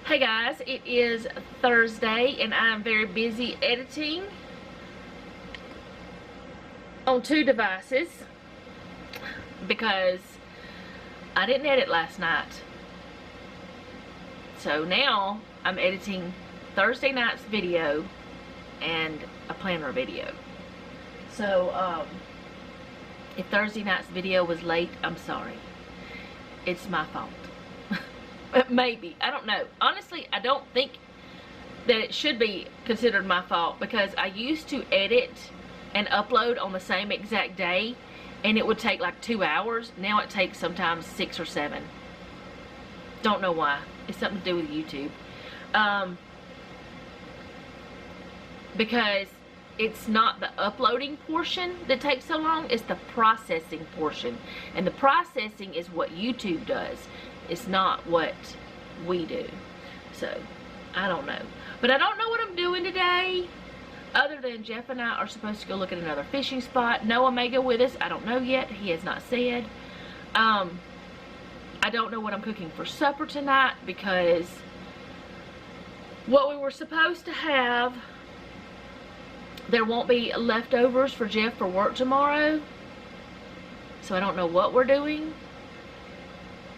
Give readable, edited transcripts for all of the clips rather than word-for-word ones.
Hey guys, it is Thursday and I'm very busy editing on 2 devices because I didn't edit last night. So now I'm editing Thursday night's video and a planner video. So if Thursday night's video was late, I'm sorry. It's my fault. Maybe. I don't know. Honestly, I don't think that it should be considered my fault because I used to edit and upload on the same exact day and it would take like 2 hours. Now it takes sometimes 6 or 7. Don't know why. It's something to do with YouTube. Because it's not the uploading portion that takes so long, it's the processing portion. And the processing is what YouTube does. It's not what we do. So, I don't know. But I don't know what I'm doing today. Other than Jeff and I are supposed to go look at another fishing spot. Noah may go with us. I don't know yet. He has not said. I don't know what I'm cooking for supper tonight because what we were supposed to have, there won't be leftovers for Jeff for work tomorrow. So I don't know what we're doing.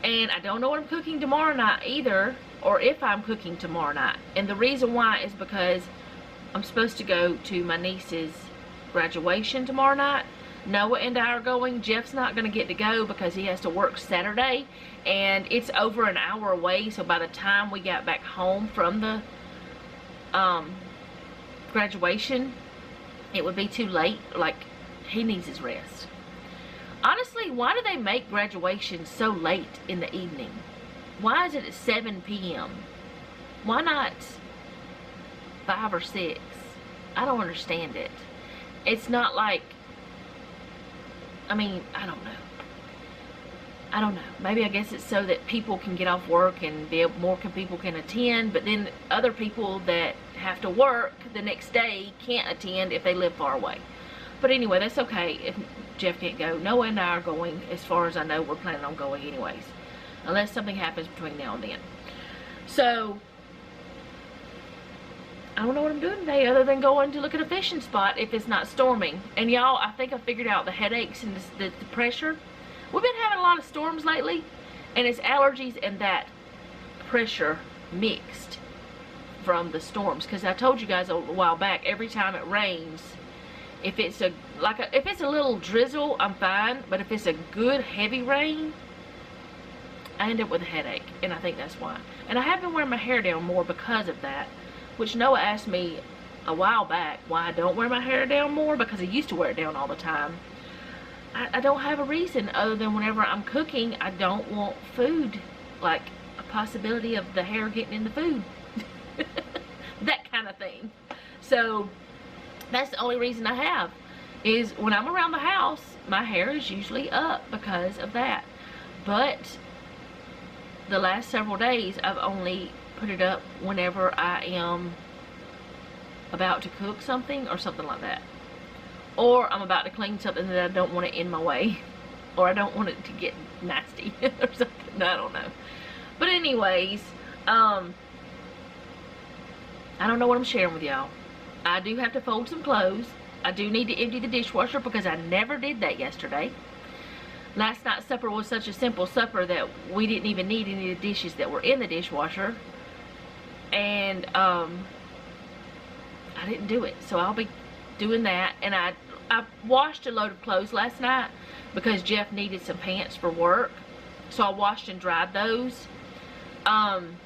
And I don't know what I'm cooking tomorrow night either, or if I'm cooking tomorrow night. And the reason why is because I'm supposed to go to my niece's graduation tomorrow night. Noah and I are going. Jeff's not going to get to go because he has to work Saturday. And it's over an hour away, so by the time we got back home from the graduation, it would be too late. Like, he needs his rest. Honestly, why do they make graduation so late in the evening? Why is it at 7 p.m.? Why not 5 or 6? I don't understand it. It's not like, I mean, I don't know. I don't know. Maybe I guess it's so that people can get off work and be able, more people can attend, but then other people that have to work the next day can't attend if they live far away. But anyway, that's okay if Jeff can't go. Noah and I are going. As far as I know, we're planning on going anyways. Unless something happens between now and then. So, I don't know what I'm doing today other than going to look at a fishing spot if it's not storming. And y'all, I think I figured out the headaches and the pressure. We've been having a lot of storms lately. And it's allergies and that pressure mixed from the storms. Because I told you guys a while back, every time it rains, if it's a little drizzle, I'm fine. But if it's a good heavy rain, I end up with a headache. And I think that's why. And I have been wearing my hair down more because of that. Which Noah asked me a while back why I don't wear my hair down more. Because I used to wear it down all the time. I don't have a reason other than whenever I'm cooking, I don't want food. Like a possibility of the hair getting in the food. That kind of thing. So that's the only reason I have, is when I'm around the house, my hair is usually up because of that. But the last several days, I've only put it up whenever I am about to cook something or something like that. Or I'm about to clean something that I don't want it in my way. Or I don't want it to get nasty or something. I don't know. But anyways, I don't know what I'm sharing with y'all. I do have to fold some clothes. I do need to empty the dishwasher because I never did that yesterday. Last night's supper was such a simple supper that we didn't even need any of the dishes that were in the dishwasher. And I didn't do it. So I'll be doing that. And I washed a load of clothes last night because Jeff needed some pants for work. So I washed and dried those. And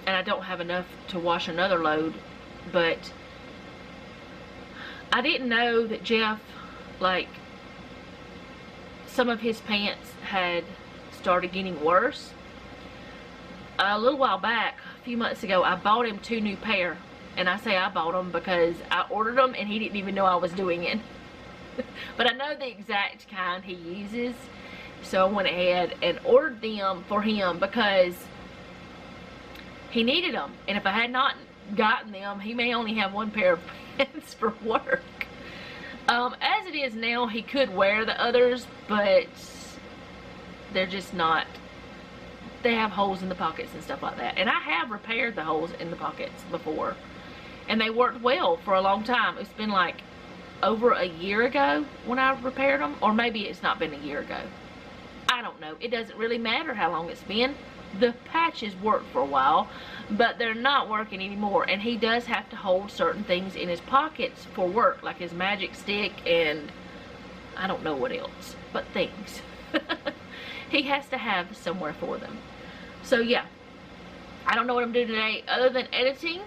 I don't have enough to wash another load. But I didn't know that Jeff, like, some of his pants had started getting worse. A little while back, a few months ago, I bought him 2 new pair. And I say I bought them because I ordered them and he didn't even know I was doing it. But I know the exact kind he uses. So I went ahead and ordered them for him because he needed them. And if I had not gotten them, he may only have 1 pair of pants for work. As it is now, he could wear the others, but they're just not they have holes in the pockets and stuff like that. And I have repaired the holes in the pockets before, and they worked well for a long time. It's been like over a year ago when I repaired them, or maybe it's not been a year ago. I don't know. It doesn't really matter how long it's been. The patches worked for a while, but they're not working anymore. And he does have to hold certain things in his pockets for work, like his magic stick and I don't know what else, but things. He has to have somewhere for them. So yeah, I don't know what I'm doing today other than editing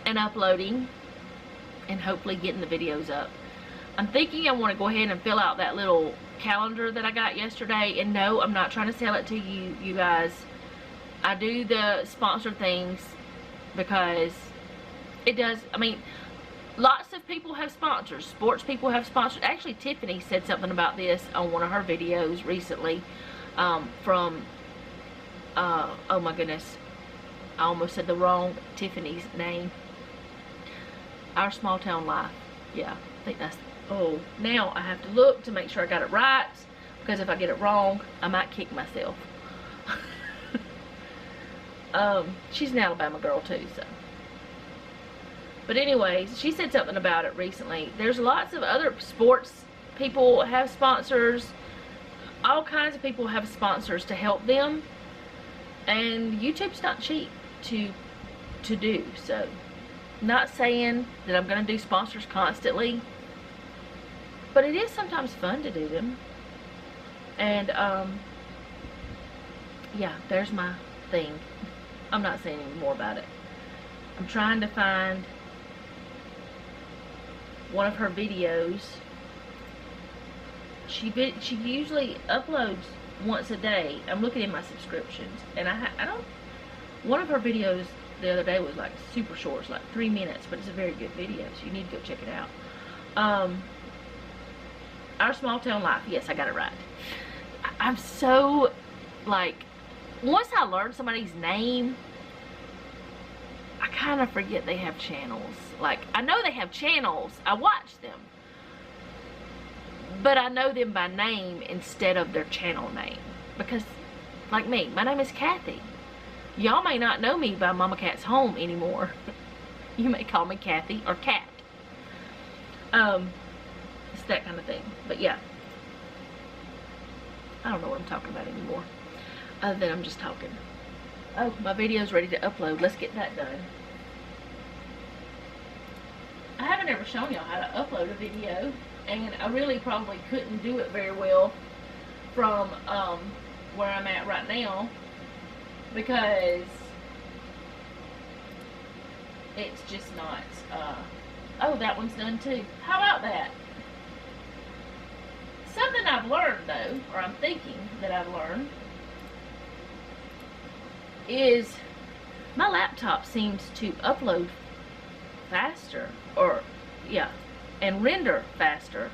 and uploading and hopefully getting the videos up. I'm thinking I want to go ahead and fill out that little calendar that I got yesterday. And no, I'm not trying to sell it to you guys. I do the sponsored things because it does, I mean, lots of people have sponsors. Sports people have sponsors. Actually, Tiffany said something about this on one of her videos recently from, oh my goodness, I almost said the wrong Tiffany's name. Our Small Town Life. Yeah, I think that's, oh, now I have to look to make sure I got it right, because if I get it wrong, I might kick myself. She's an Alabama girl too, so. But anyways, she said something about it recently. There's lots of other sports people have sponsors. All kinds of people have sponsors to help them. And YouTube's not cheap to do, so. Not saying that I'm going to do sponsors constantly, but it is sometimes fun to do them. And yeah, there's my thing. I'm not saying any more about it. I'm trying to find one of her videos. She usually uploads once a day. I'm looking at my subscriptions, and I don't. One of her videos the other day was like super short, it's like 3 minutes, but it's a very good video, so you need to go check it out. Our Small Town Life. Yes, I got it right. I'm so, like, once I learn somebody's name, I kind of forget they have channels. Like, I know they have channels. I watch them. But I know them by name instead of their channel name. Because, like me, my name is Kathy. Y'all may not know me by Mama Cat's Home anymore. You may call me Kathy or Cat. It's that kind of thing. But yeah. I don't know what I'm talking about anymore. Other than I'm just talking. Oh, my video's ready to upload. Let's get that done. I haven't ever shown y'all how to upload a video. And I really probably couldn't do it very well from where I'm at right now. Because it's just not, oh, that one's done too. How about that? Something I've learned though, or I'm thinking that I've learned, is my laptop seems to upload faster, or, yeah, and render faster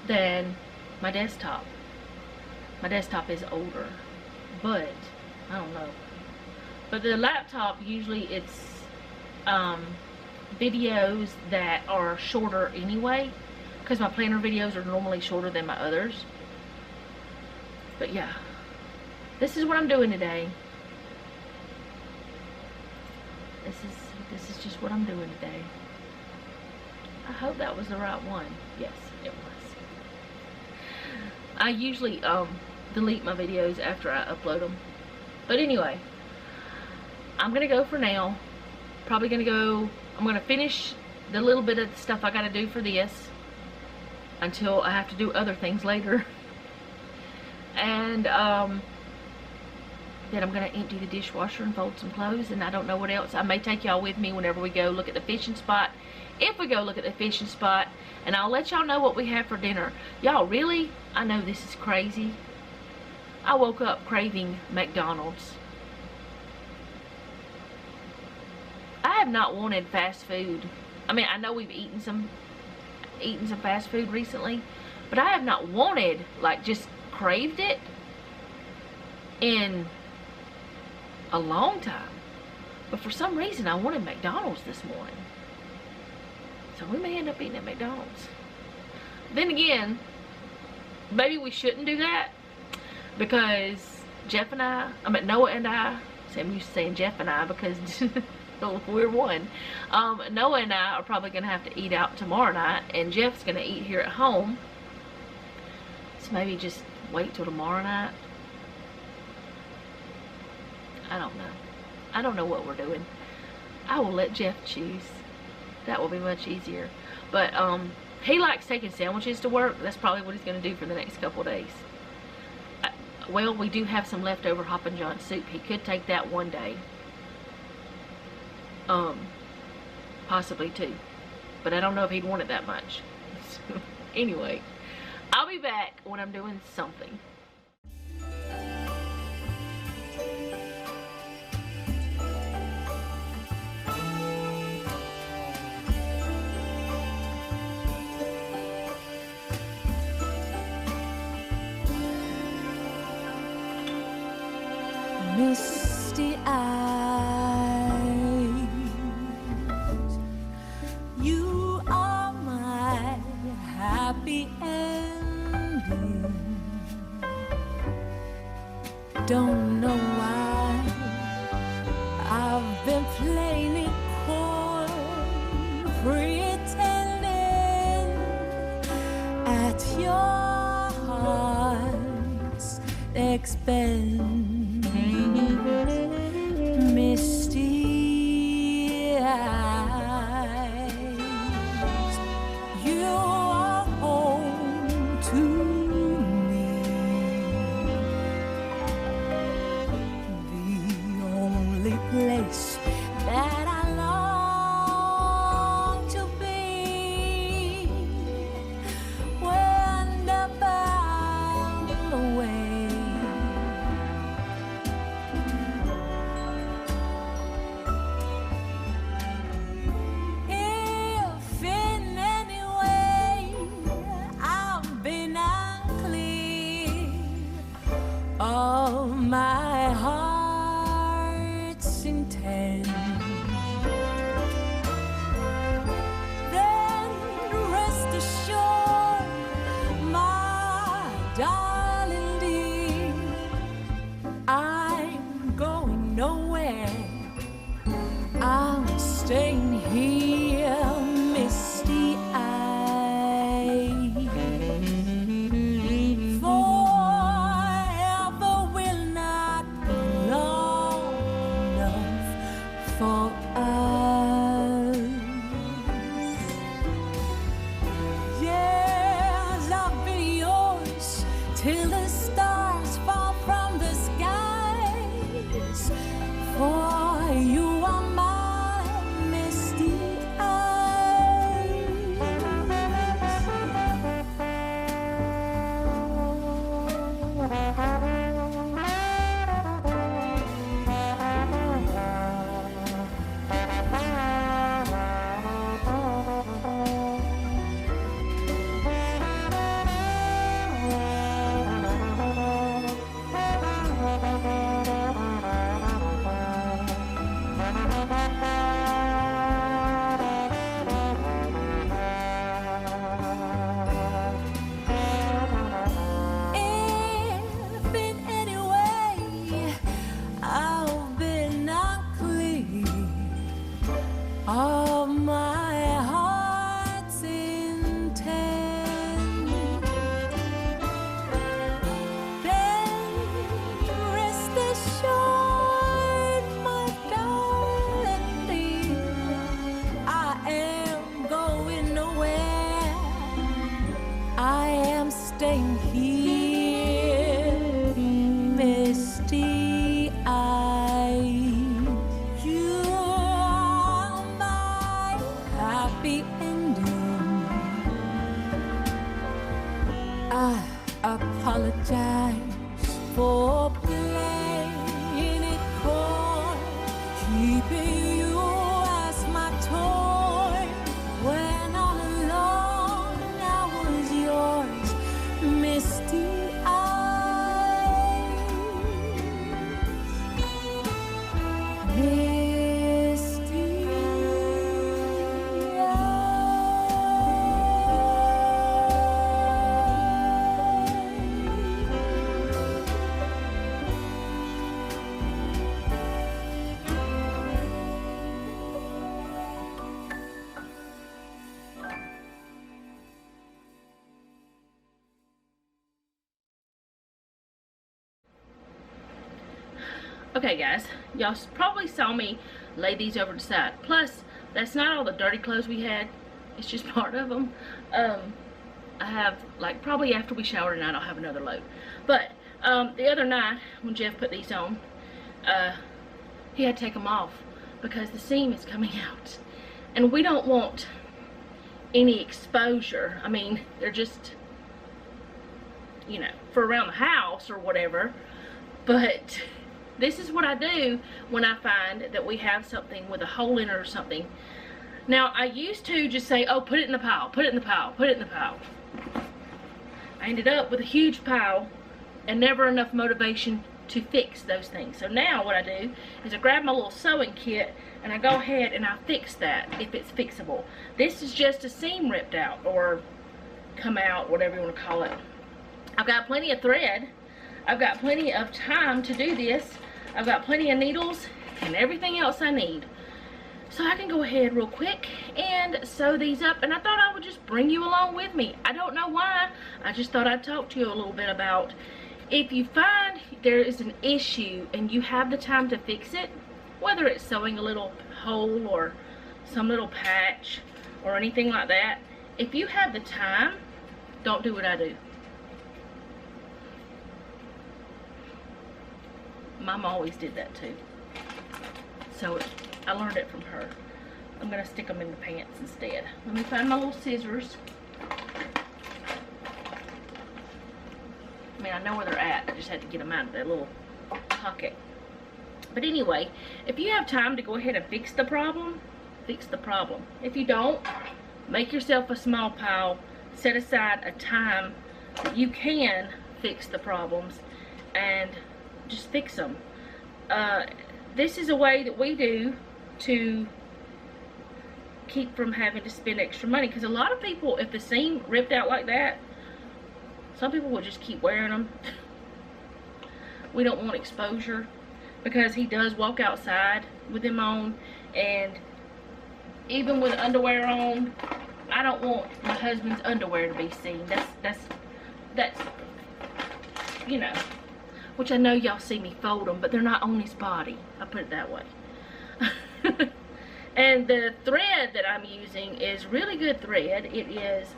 than my desktop. My desktop is older, but I don't know. But the laptop, usually it's videos that are shorter anyway, because my planner videos are normally shorter than my others. But yeah, this is what I'm doing today. This is just what I'm doing today. I hope that was the right one. Yes, it was. I usually delete my videos after I upload them. But anyway, I'm gonna go for now. Probably gonna go, I'm gonna finish the little bit of the stuff I gotta do for this until I have to do other things later. And then I'm gonna empty the dishwasher and fold some clothes, and I don't know what else. I may take y'all with me whenever we go look at the fishing spot. If we go look at the fishing spot, and I'll let y'all know what we have for dinner. Y'all, really? I know this is crazy. I woke up craving McDonald's. I have not wanted fast food. I mean, I know we've eaten some fast food recently, but I have not wanted, like, just craved it in a long time. But for some reason, I wanted McDonald's this morning. So we may end up eating at McDonald's. Then again, maybe we shouldn't do that, because Noah and I, see, I'm used to saying Jeff and I because we're one. Noah and I are probably going to have to eat out tomorrow night, and Jeff's going to eat here at home. So maybe just wait till tomorrow night. I don't know. I don't know what we're doing. I will let Jeff choose. That will be much easier. But he likes taking sandwiches to work. That's probably what he's going to do for the next couple of days. Well, we do have some leftover Hoppin' John soup. He could take that one day. Possibly two. But I don't know if he'd want it that much. So, anyway, I'll be back when I'm doing something. Misty eyes, you are my happy ending. Don't know why I've been playing it coy, pretending at your heart's expense. Misty eyes, you are home to me, the only place that I long to be when I'm away. All my heart's intent, then rest assured, my darling dear, I'm going nowhere, I'm staying here, misty eyes. For us, yes, I'll be yours till the stars fall from the skies. For you are my misty eyes. All my heart's intent, then rest assured, my darling dear, I am going nowhere, I am staying here, misty eyes. Happy ending. I apologize for playing it coy, keeping you as my toy. When all alone I was yours, misty eyes. Okay guys, y'all probably saw me lay these over the side. Plus, that's not all the dirty clothes we had. It's just part of them. I have, like, probably after we shower tonight, I'll have another load. But the other night, when Jeff put these on, he had to take them off because the seam is coming out. And we don't want any exposure. I mean, they're just, you know, for around the house or whatever. But this is what I do when I find that we have something with a hole in it or something. Now, I used to just say, oh, put it in the pile, put it in the pile, put it in the pile. I ended up with a huge pile and never enough motivation to fix those things. So now what I do is I grab my little sewing kit and I go ahead and I fix that if it's fixable. This is just a seam ripped out or come out, whatever you want to call it. I've got plenty of thread. I've got plenty of time to do this. I've got plenty of needles and everything else I need. So I can go ahead real quick and sew these up, and I thought I would just bring you along with me. I don't know why. I just thought I'd talk to you a little bit about if you find there is an issue and you have the time to fix it, whether it's sewing a little hole or some little patch or anything like that. If you have the time, don't do what I do. Mom always did that too. So I learned it from her. I'm going to stick them in the pants instead. Let me find my little scissors. I mean, I know where they're at. I just had to get them out of their little pocket. But anyway, if you have time to go ahead and fix the problem, fix the problem. If you don't, make yourself a small pile. Set aside a time that you can fix the problems and just fix them. This is a way that we do to keep from having to spend extra money, because a lot of people, if the seam ripped out like that, some people will just keep wearing them. We don't want exposure, because he does walk outside with them on, and even with underwear on, I don't want my husband's underwear to be seen. That's you know, which I know y'all see me fold them, but they're not on his body. I'll put it that way. And the thread that I'm using is really good thread. It is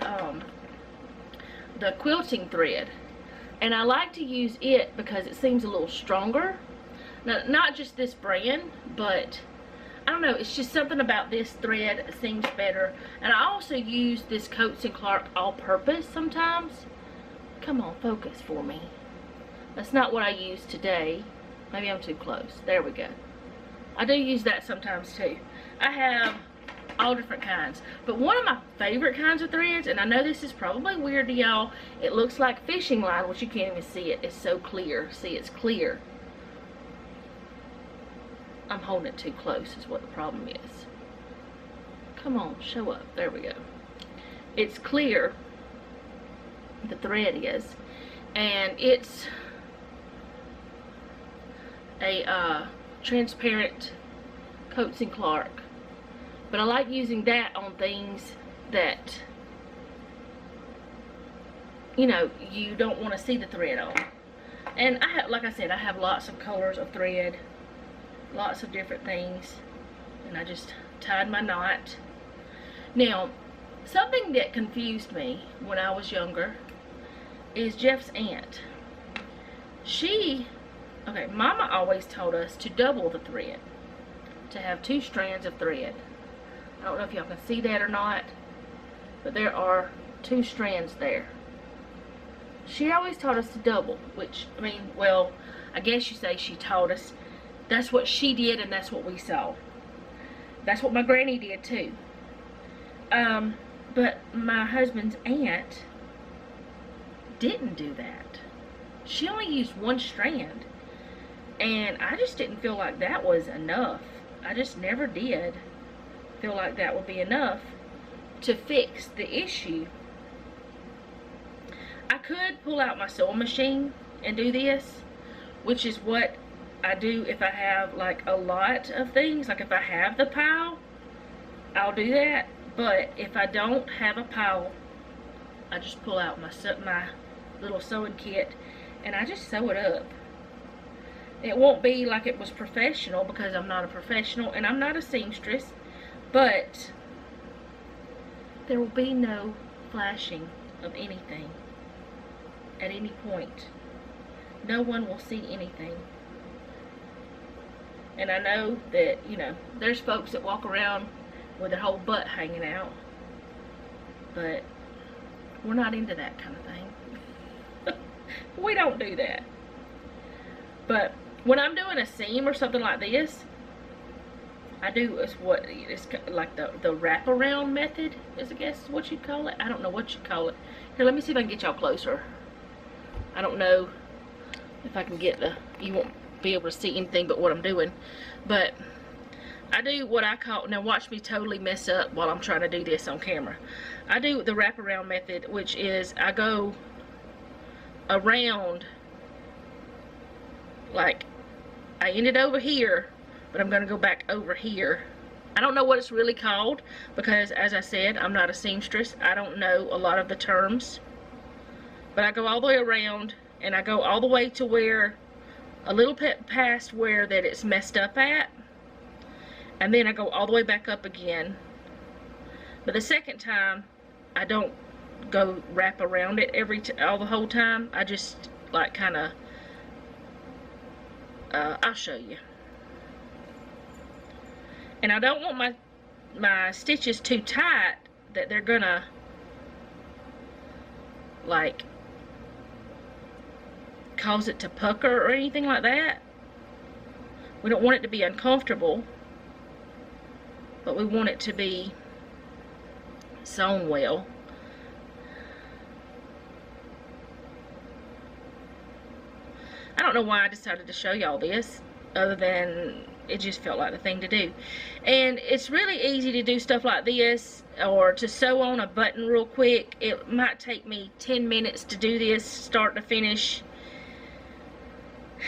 the quilting thread. And I like to use it because it seems a little stronger. Now, not just this brand, but I don't know, it's just something about this thread that seems better. And I also use this Coats & Clark all-purpose sometimes. Come on, focus for me. That's not what I use today. Maybe I'm too close. There we go. I do use that sometimes too. I have all different kinds. But one of my favorite kinds of threads, and I know this is probably weird to y'all, it looks like fishing line, which you can't even see it. It's so clear. See, it's clear. I'm holding it too close is what the problem is. Come on, show up. There we go. It's clear. The thread is. And it's a transparent Coats & Clark, but I like using that on things that, you know, you don't want to see the thread on. And I have, like I said, I have lots of colors of thread, lots of different things, and I just tied my knot. Now, something that confused me when I was younger is Jeff's aunt. Okay, Mama always told us to double the thread, to have 2 strands of thread. I don't know if y'all can see that or not, but there are 2 strands there. She always taught us to double, which, I mean, well, I guess you say she taught us. That's what she did, and that's what we saw. That's what my granny did too. But my husband's aunt didn't do that. She only used 1 strand. And I just didn't feel like that was enough. I just never did feel like that would be enough to fix the issue. I could pull out my sewing machine and do this, which is what I do if I have like a lot of things. Like if I have the pile, I'll do that. But if I don't have a pile, I just pull out my little sewing kit and I just sew it up. It won't be like it was professional because I'm not a professional and I'm not a seamstress, but there will be no flashing of anything at any point. No one will see anything. And I know that, you know, there's folks that walk around with their whole butt hanging out, but we're not into that kind of thing. We don't do that. But when I'm doing a seam or something like this, I do is what it's like the wraparound method, is I guess is what you'd call it. I don't know what you'd call it. Here, let me see if I can get y'all closer. I don't know if I can get you won't be able to see anything but what I'm doing. But I do what I call, now watch me totally mess up while I'm trying to do this on camera. I do the wraparound method, which is I go around, like I ended over here, but I'm going to go back over here. I don't know what it's really called because, as I said, I'm not a seamstress. I don't know a lot of the terms. But I go all the way around, and I go all the way to where, a little bit past where that it's messed up at. And then I go all the way back up again. But the second time, I don't go wrap around it all the whole time. I just, like, kind of, I'll show you. And I don't want my stitches too tight that they're gonna, like, cause it to pucker or anything like that. We don't want it to be uncomfortable, but we want it to be sewn well. I don't know why I decided to show y'all this, other than it just felt like the thing to do. And it's really easy to do stuff like this, or to sew on a button real quick. It might take me 10 minutes to do this start to finish.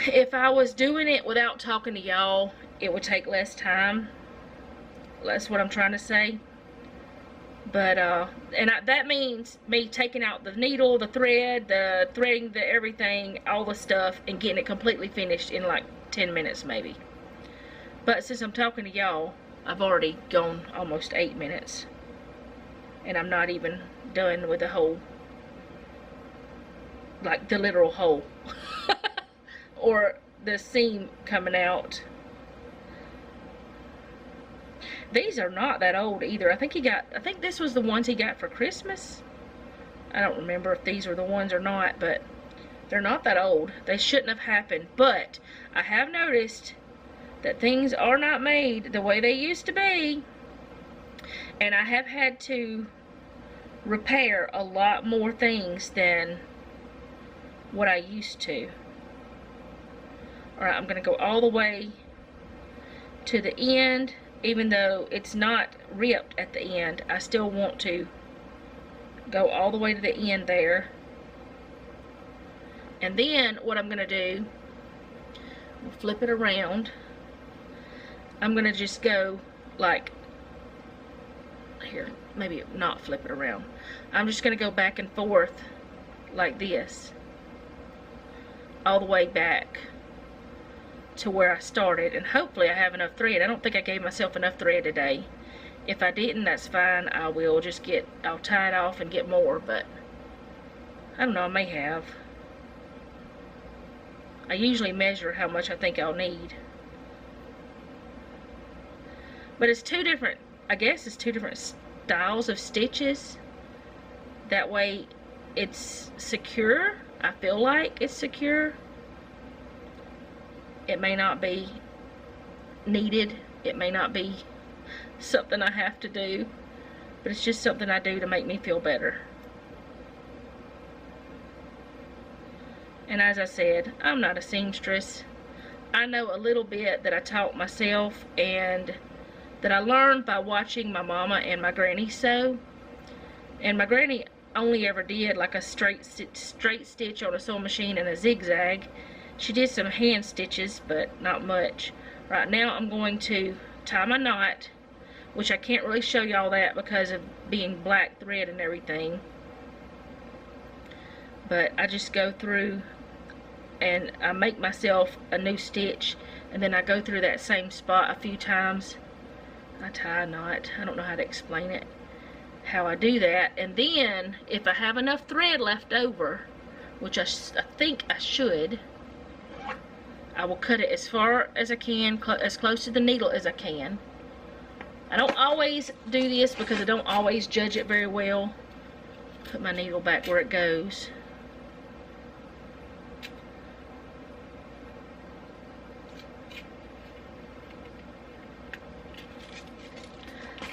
If I was doing it without talking to y'all, it would take less time. That's what I'm trying to say. But that means me taking out the needle, the thread, the threading, the everything, all the stuff, and getting it completely finished in like 10 minutes maybe. But since I'm talking to y'all, I've already gone almost 8 minutes. And I'm not even done with the whole, like the literal hole. Or the seam coming out. These are not that old either. I think this was the ones he got for Christmas. I don't remember if these were the ones or not, but they're not that old. They shouldn't have happened. But I have noticed that things are not made the way they used to be. And I have had to repair a lot more things than what I used to. Alright, I'm going to go all the way to the end. Even though it's not ripped at the end, I still want to go all the way to the end there. And then what I'm going to do, we'll flip it around. I'm going to just go like, here, maybe not flip it around. I'm just going to go back and forth like this. All the way back to where I started, and hopefully I have enough thread. I don't think I gave myself enough thread today. If I didn't, that's fine. I'll tie it off and get more, but I don't know, I may have. I usually measure how much I think I'll need. But it's two different, I guess it's two different styles of stitches. That way it's secure. I feel like it's secure. It may not be needed. It may not be something I have to do. But it's just something I do to make me feel better. And as I said, I'm not a seamstress. I know a little bit that I taught myself and that I learned by watching my mama and my granny sew. And my granny only ever did like a straight stitch on a sewing machine and a zigzag. She did some hand stitches, but not much. Right now I'm going to tie my knot, which I can't really show y'all that because of being black thread and everything. But I just go through and I make myself a new stitch, and then I go through that same spot a few times. I tie a knot. I don't know how to explain it, how I do that. And then if I have enough thread left over, which I think I should, I will cut it as far as I can, as close to the needle as I can. I don't always do this because I don't always judge it very well. Put my needle back where it goes.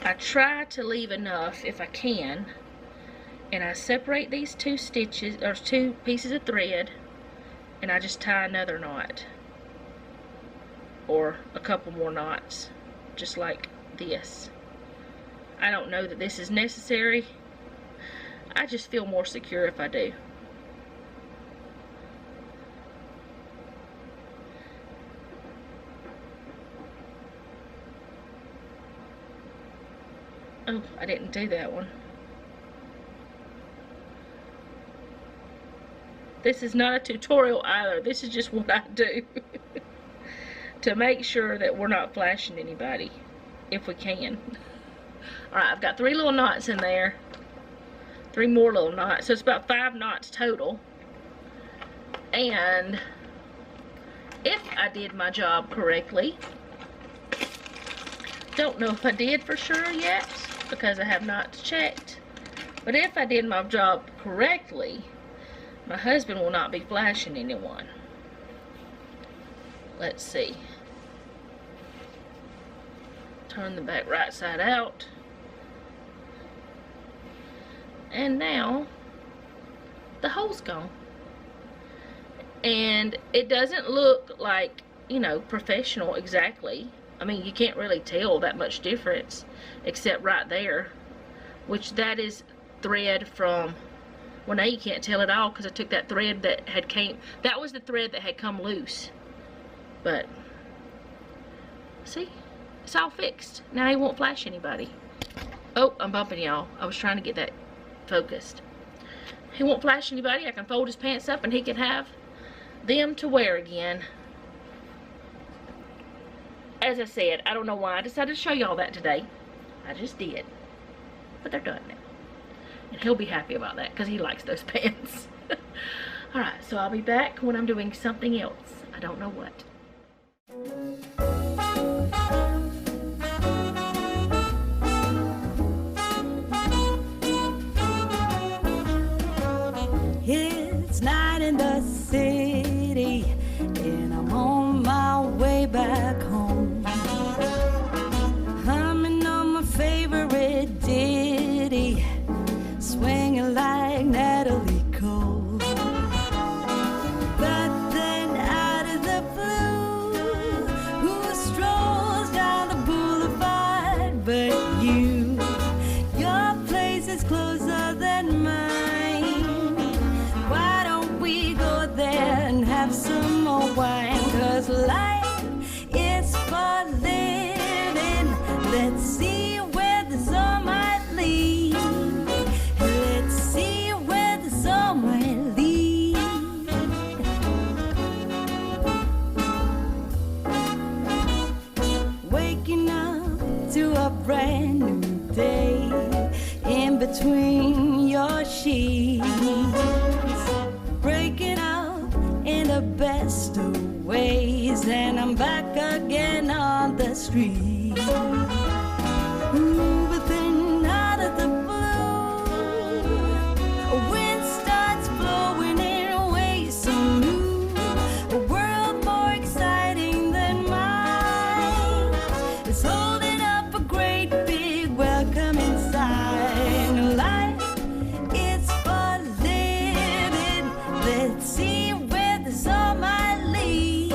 I try to leave enough if I can, and I separate these two stitches, or two pieces of thread, and I just tie another knot, or a couple more knots, just like this. I don't know that this is necessary. I just feel more secure if I do. Oh, I didn't do that one. This is not a tutorial either. This is just what I do to make sure that we're not flashing anybody, if we can. Alright, I've got 3 little knots in there. 3 more little knots. So it's about 5 knots total. And if I did my job correctly, don't know if I did for sure yet, because I have not checked, but if I did my job correctly, my husband will not be flashing anyone. Let's see. Turn the back right side out, and now the hole's gone, and it doesn't look like, you know, professional exactly. I mean, you can't really tell that much difference, except right there, which that is thread from, well, now you can't tell at all because I took that thread that had that was the thread that had come loose. But see, it's all fixed. Now he won't flash anybody. Oh, I'm bumping y'all. I was trying to get that focused. He won't flash anybody. I can fold his pants up and he can have them to wear again. As I said, I don't know why I decided to show y'all that today. I just did. But they're done now. And he'll be happy about that because he likes those pants. Alright, so I'll be back when I'm doing something else. I don't know what. It's night in the city, and I'm on my way back home. Humming on my favorite ditty, swinging like Natalie Cole. But then out of the blue, who strolls down the boulevard but you? Your place is closer than mine. Why don't we go there and have some more wine? 'Cause life is for living. Let's see where the sun might lead. Let's see where the sun might lead. Waking up to a brand new day in between your sheets. Breaking out in the best of ways, and I'm back again on the street. Ooh, but then out of the blue, a wind starts blowing in ways so new. A world more exciting than mine is holding up a great big welcoming sign. Life is for living. Let's see where the sun might lead.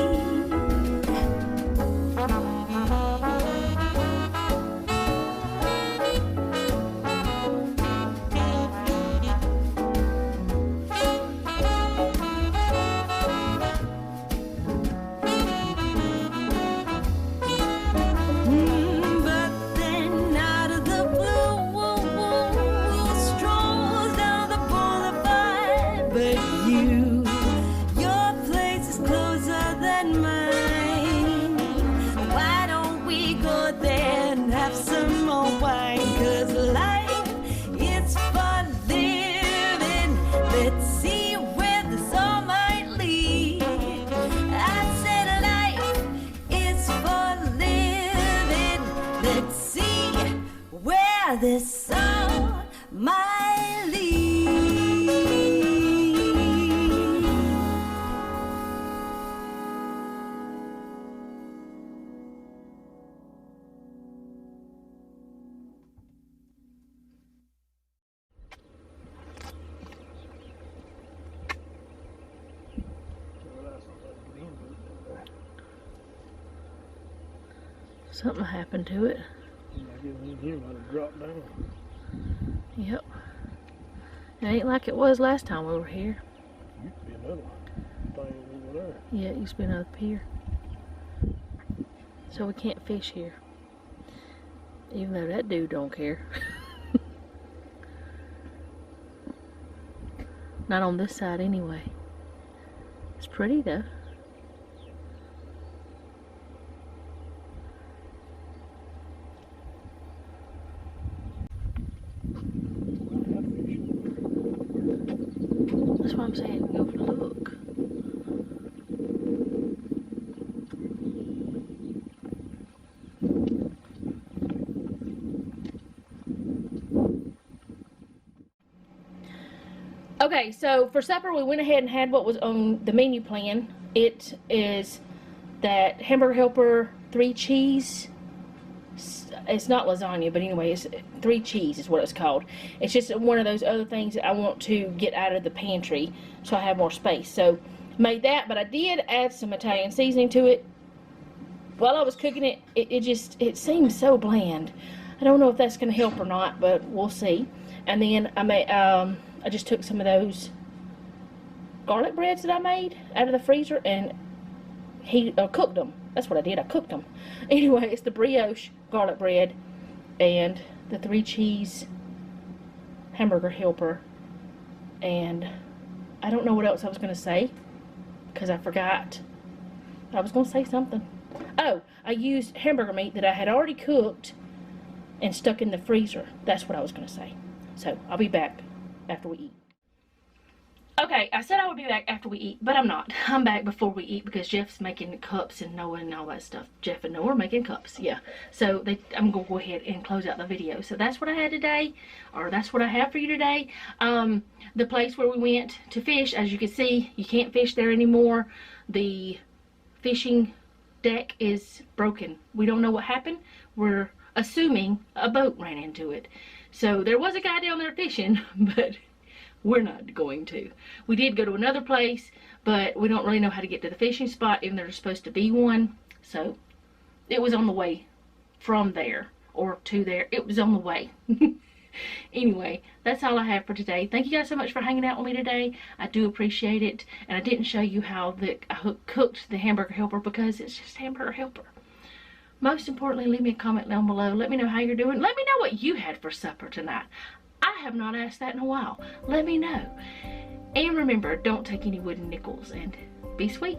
this song, my lead. Something happened to it. Like it in here might have dropped down. Yep. It ain't like it was last time we were here. Used to be another thing over there. Yeah, it used to be another pier. So we can't fish here. Even though that dude don't care. Not on this side anyway. It's pretty though. That's what I'm saying. Go for a look. Okay, so for supper we went ahead and had what was on the menu plan. It is that hamburger helper, 3 cheese. It's not lasagna, but anyway, it's 3 cheese is what it's called. It's just one of those other things that I want to get out of the pantry so I have more space. So made that, but I did add some Italian seasoning to it. While I was cooking it, it seemed so bland. I don't know if that's going to help or not, but we'll see. And then I just took some of those garlic breads that I made out of the freezer and cooked them. That's what I did. I cooked them. Anyway, it's the brioche garlic bread and the 3 cheese hamburger helper. And I don't know what else I was going to say because I forgot. I was going to say something. Oh, I used hamburger meat that I had already cooked and stuck in the freezer. That's what I was going to say. So I'll be back after we eat. Okay, I said I would be back after we eat, but I'm not. I'm back before we eat because Jeff's making cups and Noah and all that stuff. Jeff and Noah are making cups, yeah. So I'm going to go ahead and close out the video. So that's what I had today, or that's what I have for you today. The place where we went to fish, as you can see, you can't fish there anymore. The fishing deck is broken. We don't know what happened. We're assuming a boat ran into it. So there was a guy down there fishing, but we're not going to. We did go to another place, but we don't really know how to get to the fishing spot, even there's supposed to be one. So it was on the way from there or to there. It was on the way. Anyway, that's all I have for today. Thank you guys so much for hanging out with me today. I do appreciate it. And I didn't show you how I cooked the hamburger helper because it's just hamburger helper. Most importantly, leave me a comment down below. Let me know how you're doing. Let me know what you had for supper tonight. I have not asked that in a while. Let me know. And remember, don't take any wooden nickels and be sweet.